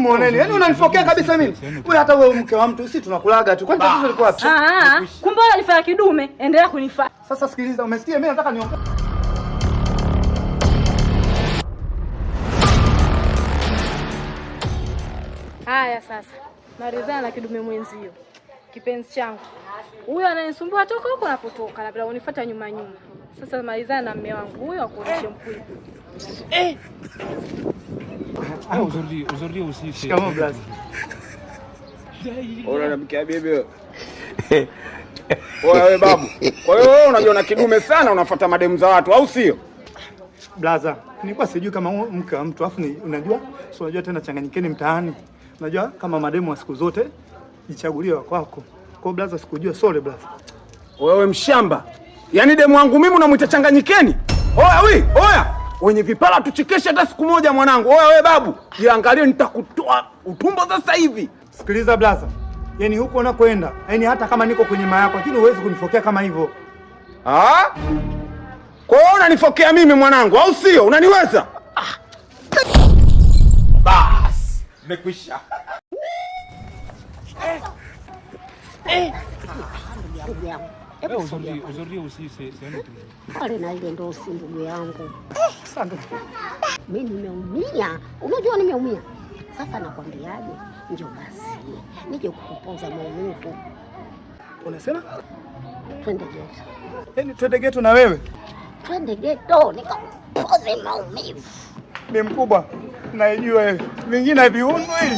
muoneni. Yaani unanifokea kabisa mimi. Wewe hata wewe mke wa mtu sisi tunakulaga tu. Kwani tatizo liko wapi? Kumbe unanifanya kidume, endelea kunifanya. Sasa sikiliza, umesikia mimi nataka niongee. Haya sasa. Marizana na kidume mwenzio. Kipenzi changu. Huyo ananisumbua toka huko napotoka, labda unifuata nyuma nyuma. Sasa malizana na mume wangu huyo akuoneshe mkuu. Aujourd'hui aussi c'est. Comment blaze? Ona mkia bibi. Wewe babu. Kwa hiyo wewe unajiona kidume sana unafuata mademu za watu au sio? Blaza, nilikuwa sijui kama mke wa mtu afu unajua, sio unajua tena changanyikeni mtaani. Unajua kama mademu wa siku zote jichagulie wa kwako. Kwa blaza sikujua, sole blaza. Wewe mshamba. Yaani demu wangu mimi unamuita changanyikeni? Oya. Wenye vipala tuchekeshe hata siku moja mwanangu. Oya wewe babu, jiangalie nitakutoa utumbo sasa hivi. Sikiliza blaza. Yaani huko unakoenda, yaani hata kama niko kwenye maa yako, lakini huwezi kunifokea kama hivyo. Kwa hiyo unanifokea mimi mwanangu au sio? Unaniweza? Bas, nimekwisha. Aujourd'hui aussi c'est un autre jour. Pale na ile ndo si ndugu yangu. Asante. Mimi nimeumia. Unajua nimeumia. Sasa nakwambiaje? Njoo basi. Nije kukupoza maumivu. Unasema? Twende geto. Yaani twende geto na wewe? Twende geto nikakupoze maumivu. Ni mkubwa. Naijua wewe. Vingine viundu hili.